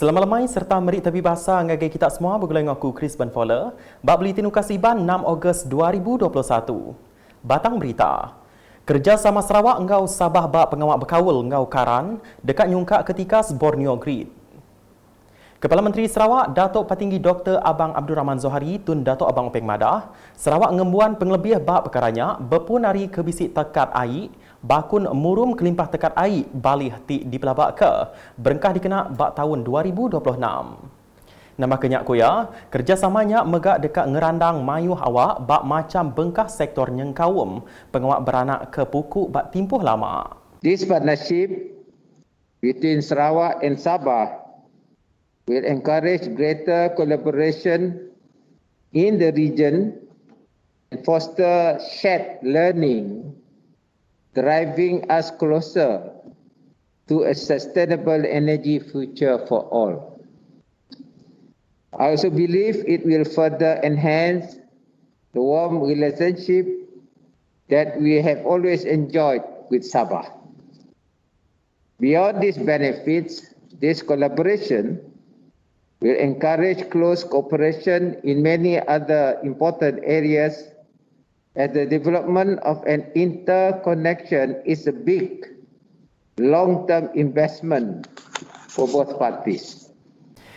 Selamat serta merik tepi bahasa ngagai kita semua bergulai dengan aku Chris Benfola. Bab Buletin Ukas Iban 6 Ogos 2021. Batang berita. Kerjasama Sarawak engau Sabah bab pengawak berkawal engau Karan dekat nyungkak ketika Borneo Grid. Kepala Menteri Sarawak, Datuk Patinggi Dr. Abang Abdul Rahman Zohari tun Datuk Abang Openg Madah, Sarawak ngembuan penglebih bab perkaranya berpun hari ke bisik tekat air, bakun murum kelimpah tekat air balih ti di pelabak ke, berengkah dikena bab tahun 2026. Nama kenyak kuya, kerjasamanya megak dekat ngerandang mayuh awak bab macam bengkah sektor nyengkawum, pengawak beranak ke pukuk bab timpuh lama. This partnership between Sarawak and Sabah will encourage greater collaboration in the region and foster shared learning, driving us closer to a sustainable energy future for all. I also believe it will further enhance the warm relationship that we have always enjoyed with Sabah. Beyond these benefits, this collaboration will encourage close cooperation in many other important areas, as the development of an interconnection is a big long-term investment for both parties.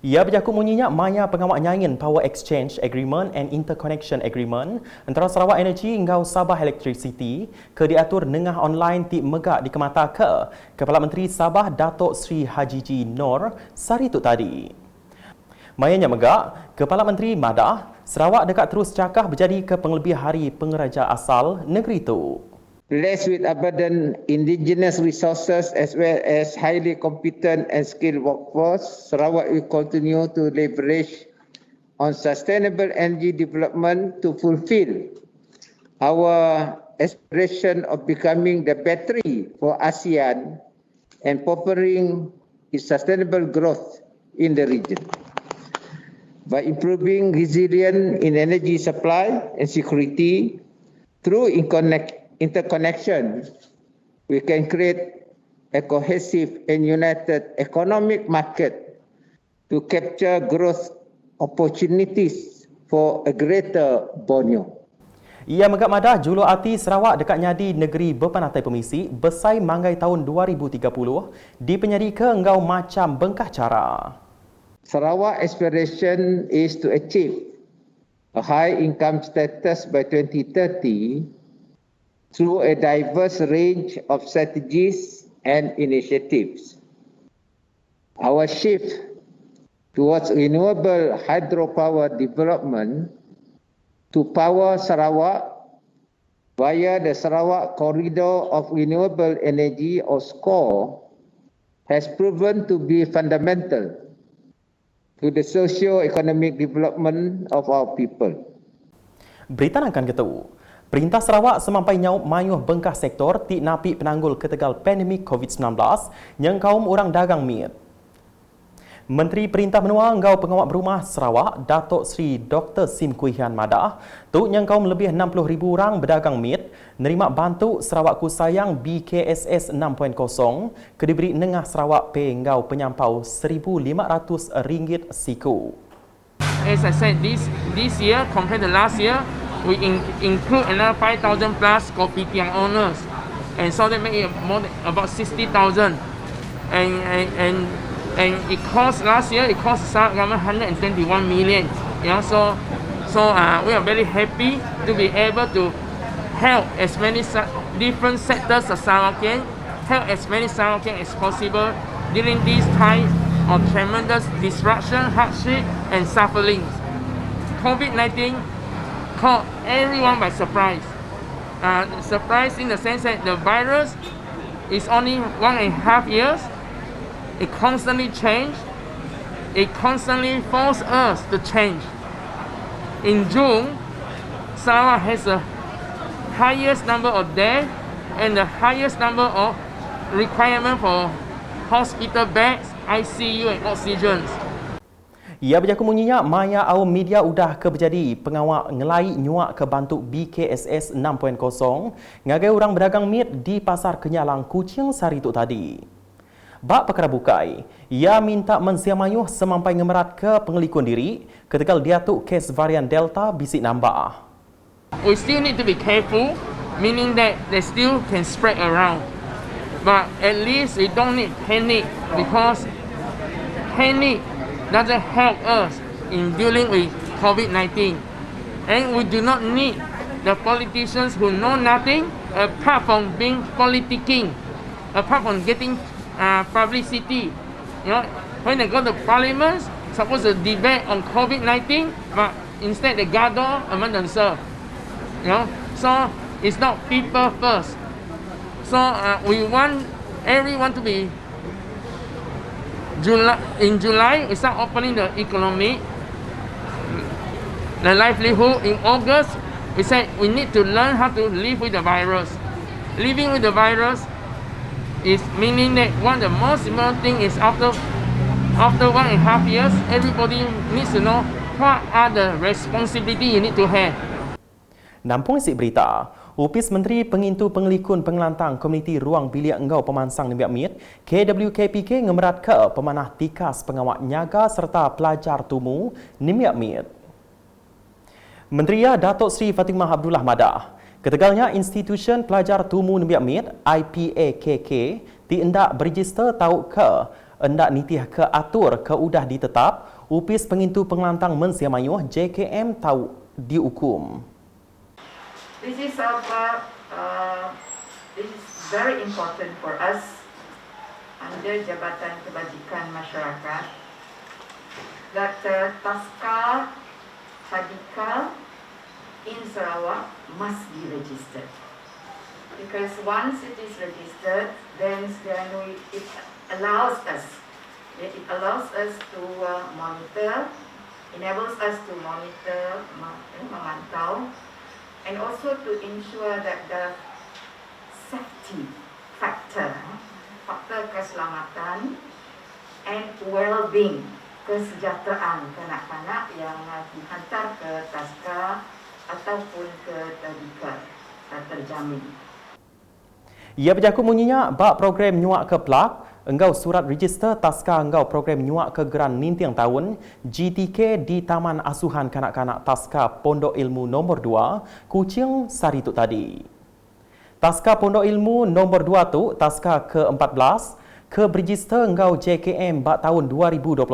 Ia berjakut munyinya maya pengawak nyaingin Power Exchange Agreement and Interconnection Agreement antara Sarawak Energy hingga Sabah Electricity ke diatur nengah online ti megak di Kemata ke Kepala Menteri Sabah Datuk Sri Haji G. Nor sari tu tadi. Mayanya megak, Kepala Menteri Madah, Sarawak dekat terus cakah berjadi ke penglebih hari pengeraja asal negeri itu. Blessed with abundant indigenous resources as well as highly competent and skilled workforce, Sarawak will continue to leverage on sustainable energy development to fulfill our aspiration of becoming the battery for ASEAN and propelling its sustainable growth in the region. By improving resilience in energy supply and security through interconnection, we can create a cohesive and united economic market to capture growth opportunities for a greater Borneo. Ia megak madah julu arti Sarawak dekat nyadi negeri berpanatai pemisi besai manggai tahun 2030 di penyadi ke engau macam bengkah cara. Sarawak aspiration is to achieve a high income status by 2030 through a diverse range of strategies and initiatives. Our shift towards renewable hydropower development to power Sarawak via the Sarawak Corridor of Renewable Energy or SCORE has proven to be fundamental to the socio-economic development of our people. Berita akan ketemu. Perintah Sarawak semampai nyau mayuh bengkah sektor ti napi penanggul ketegal pandemik COVID-19 yang kaum orang dagang mit. Menteri Perintah Menua engau pengawak berumah Sarawak, Datuk Sri Dr. Sim Kuihian Madah, tu yang kaum lebih 60,000 orang berdagang mit, nerima bantu Sarawak Ku Sayang BKSS 6.0 ke diberi nengah Sarawak Pay engau penyampau RM1,500 siku. As I said, this year compared to last year, we include another 5,000 plus kopitiam owners, and so that make it more than about 60,000. And it cost last year, it cost Sarawak government 121 million. You know, so we are very happy to be able to help as many different sectors of Sarawakian, help as many Sarawakian as possible during this time of tremendous disruption, hardship, and suffering. COVID-19 caught everyone by surprise. Surprise in the sense that the virus is only 1.5 years. It constantly changes. It constantly forces us to change. In June, Sarawak has the highest number of deaths and the highest number of requirement for hospital beds, ICU and oxygen. Ia berjaku munyinya maya awam media udah ke berjadi pengawak ngelai nyuak ke bantu BKSS 6.0 ngagai orang berdagang mit di pasar Kenyalang Kuching sari tu tadi. Bak perkara bukai, ia minta mensiamayuh semampai ngemerat ke pengelikun diri ketika diatuk kes varian Delta bisik nambah. We still need to be careful, meaning that they still can spread around. But at least we don't need panic, because panic doesn't help us in dealing with COVID-19. And we do not need the politicians who know nothing apart from being politicking, apart from getting publicity. You know, when they go to parliament, supposed to debate on COVID-19, but instead they gather among themselves. You know, so it's not people first. So we want everyone to be in July we start opening the economy, the livelihood. In August we said we need to learn how to live with the virus. Living with the virus is meaning that one of the most important thing is after 1.5 years, everybody needs to know what are the responsibility you need to have. Nampung isi berita, Upis Menteri Pengintu Pengelikun Pengelantang Komuniti Ruang Bilik Enggau Pemansang Nemiak Mit, KWKPK ngemerat ke pemanah tikas pengawak nyaga serta pelajar tumu Nemiak Mit. Menteri Datuk Seri Fatimah Abdullah Madah, ketegalnya institusi pelajar tumu Nemiak Mit, IPAKK, diendak beregister tahu ke endak nitih ke atur ke udah ditetap, Upis Pengintu Pengelantang mensiamayuh JKM tahu dihukum. This is very important for us under Jabatan Kebajikan Masyarakat that Taska Tadika in Sarawak must be registered, because once it is registered, then it allows us to monitor, enables us to monitor, memantau, and also to ensure that the safety factor keselamatan and well-being, kesejahteraan kanak-kanak yang dihantar ke Taska ataupun ke Tadika terjamin. Ia berjaku munyinya bak program nyuak ke plak, enggau surat register Taska enggau program nyuak ke geran nintiang tahun GTK di Taman Asuhan Kanak-Kanak Taska Pondok Ilmu nombor 2, Kuching Sari tu tadi. Taska Pondok Ilmu nombor 2 tu, Taska ke-14, ke register enggau JKM bak tahun 2021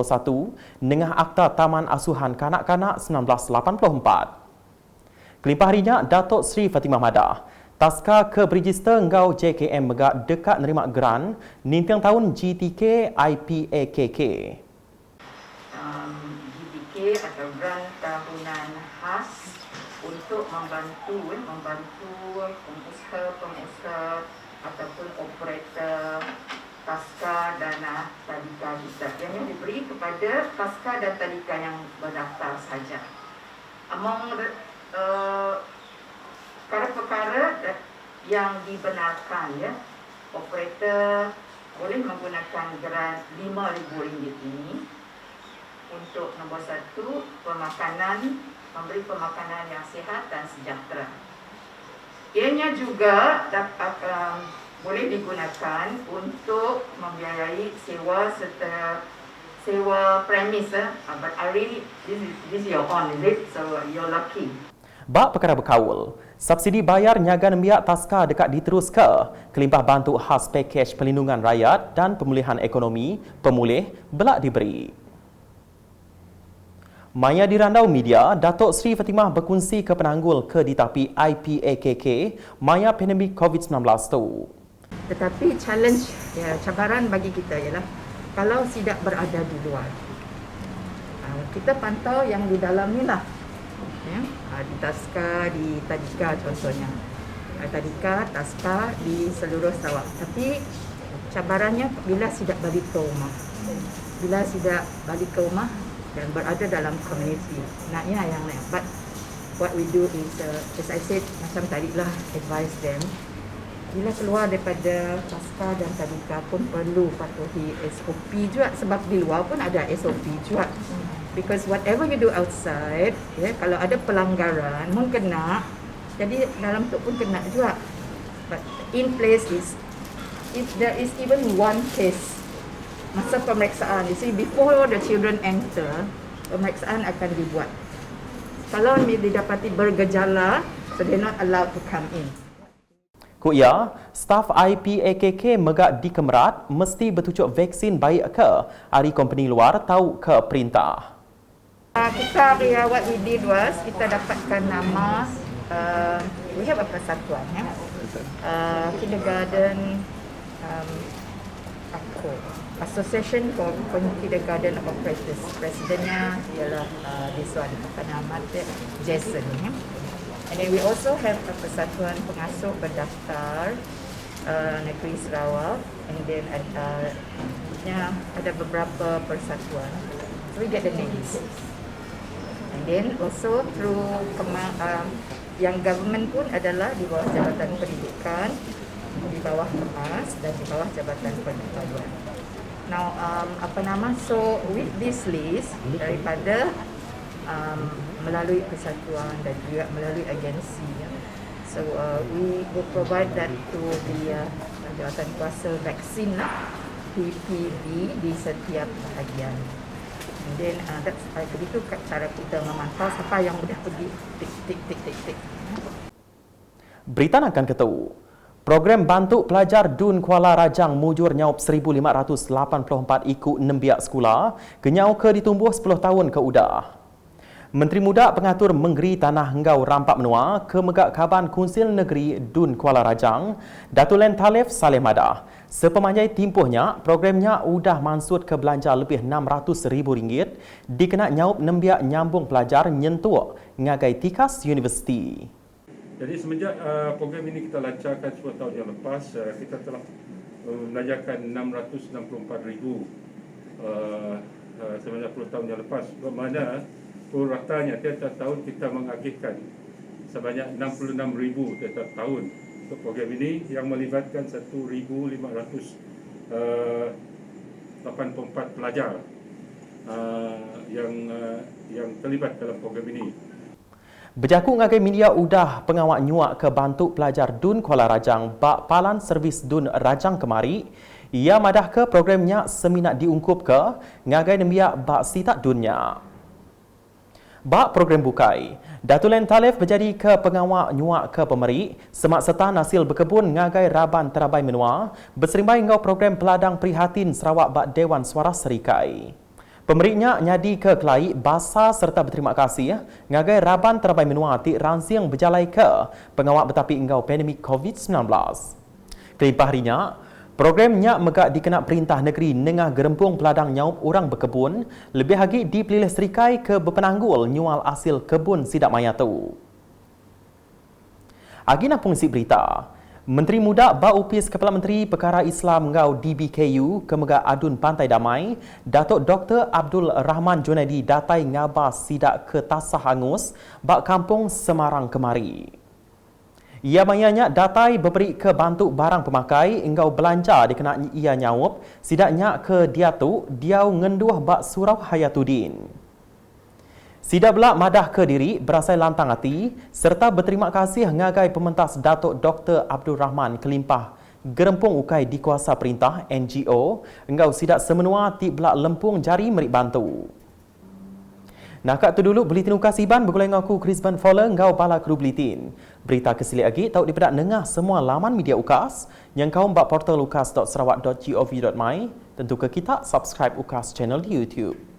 dengan Akta Taman Asuhan Kanak-Kanak 1984. Kelimpah harinya Datuk Seri Fatimah Madah, Taska ke register enggau JKM megak dekat nerima geran nintiang tahun GTK IPAKK. GTK atau geran tahunan khas untuk membantu pengusaha ataupun operator Taska dan Tadika kita. Yang diberi kepada Taska dan Tadika yang berdaftar saja. Among perkara-perkara yang dibenarkan, ya, operator boleh menggunakan geran RM5,000 ini untuk nombor 1, pemakanan, memberi pemakanan yang sihat dan sejahtera. Ianya juga boleh digunakan untuk membiayai sewa serta sewa premis. But I really, this is your own, is it? So you're lucky. Bak perkara berkawal, subsidi bayar nyaga nembiak Taska dekat diterus ke kelimpah bantu khas pakej pelindungan rakyat dan pemulihan ekonomi pemulih belak diberi. Maya di Randau Media, Datuk Seri Fatimah berkongsi ke penanggul ke ditapi IPAKK maya pandemik COVID-19 tu. Tetapi challenge, ya, cabaran bagi kita ialah kalau tidak berada di luar. Kita pantau yang di dalam ni lah. Ya, di Taska, di Tadika contohnya. Tadika, Taska di seluruh Sarawak. Tapi cabarannya bila tidak balik ke rumah. Bila tidak balik ke rumah dan berada dalam komuniti. Naknya yang lain. But what we do is, as I said, macam tadi lah, advise them. Bila keluar daripada Taska dan Tadika pun perlu patuhi SOP juga. Sebab di luar pun ada SOP juga. Because whatever you do outside, ya, kalau ada pelanggaran, pun kena. Jadi dalam tu pun kena juga. But in place is, if there is even one case masa pemeriksaan. You see, before the children enter, pemeriksaan akan dibuat. Kalau didapati bergejala, so they're not allowed to come in. Ku ia, staf IPAKK megak di Kemerat mesti bertujuk vaksin baik ke hari company luar tahu ke perintah. Kita what we did was kita dapatkan nama, we have a persatuan ya, kindergarten Association for Kindergarten Operators. Presidennya ialah this one, apa nama dia, Jason ya. And then we also have a persatuan pengasuh berdaftar negeri Sarawak, and then ada beberapa persatuan. So we get the names. And then also through yang government pun adalah di bawah Jabatan Pendidikan, di bawah Kemas dan di bawah Jabatan Pengetahuan. Now so with this list daripada melalui persatuan dan juga melalui agensi ya. So we will provide that to the Jawatan Kuasa Vaksin PPV di setiap bahagian. And then that's begitu cara kita memantau siapa yang sudah pergi tik. Berita akan ketemu. Program bantu pelajar DUN Kuala Rajang mujur nyaup 1,584 ikut 6 biak sekolah, kenyau ke ditumbuh 10 tahun ke udah. Menteri Muda Pengatur Menggeri Tanah Henggau Rampak Menua ke Megak Kaban Kunsil Negeri DUN Kuala Rajang, Datuk Len Talif Saleh Madah. Sepemanjai timpuhnya, programnya udah mansut ke belanja lebih RM600,000 dikena nyaup 6 biak nyambung pelajar nyentuh ngagai Tikas Universiti. Jadi semenjak program ini kita lancarkan 10 tahun yang lepas, kita telah belajarkan 664,000 semenjak 10 tahun yang lepas. Bermakna ratanya tiap-tiap tahun kita mengagihkan sebanyak 66,000 tiap-tiap tahun untuk program ini yang melibatkan 1,584 pelajar yang terlibat dalam program ini. Berjakut ngagai media udah pengawak nyuak ke bantu pelajar DUN Kuala Rajang bak palan servis DUN Rajang kemari, ia madah ke programnya seminat diungkup ke ngagai nembiak bak sitak DUNnya. Bak program bukai, Datuk Len Talif berjadi ke pengawak nyuak ke pemeri, semak serta nasil berkebun ngagai Raban Terabai Menua, berserimbai ngau program peladang prihatin Sarawak bak Dewan Suara Serikai. Pemerinya nyadi ke kelai basa serta berterima kasih ngagai Raban Terabai Menua ti ransiang berjalai ke pengawak betapi engkau pandemik COVID-19. Kelimpah harinya, programnya megak dikena perintah negeri nengah gerempung peladang nyaup orang berkebun, lebih lagi dipilih serikai ke berpenanggul nyual hasil kebun sidak maya tu. Agina pengisi berita. Menteri Muda Baupis Kepala Menteri Perkara Islam Ngau DBKU ke megak Adun Pantai Damai, Datuk Dr. Abdul Rahman Junaidi datai ngabas sidak ke Tasah Angus bak kampung Semarang kemari. Ia mayanya datai berberi ke bantu barang pemakai engkau belanja dikena ia nyawup sidaknya ke dia tu diau ngenduh bak surau Hayatuddin. Sidak belak madah ke diri berasai lantang hati serta berterima kasih ngagai pementas Datuk Dr. Abdul Rahman kelimpah gerempung ukai di kuasa perintah NGO engkau sidak semenua ti belak lempung jari merik bantu. Nakak tu dulu Buletin Ukas Iban bergulai dengan aku Krisban Fowler engkau bala kru Buletin. Berita kesili lagi tahu dipedak nengah semua laman media Ukas yang kau mbak portal ukas.sarawak.gov.my tentu ke kita subscribe Ukas channel di YouTube.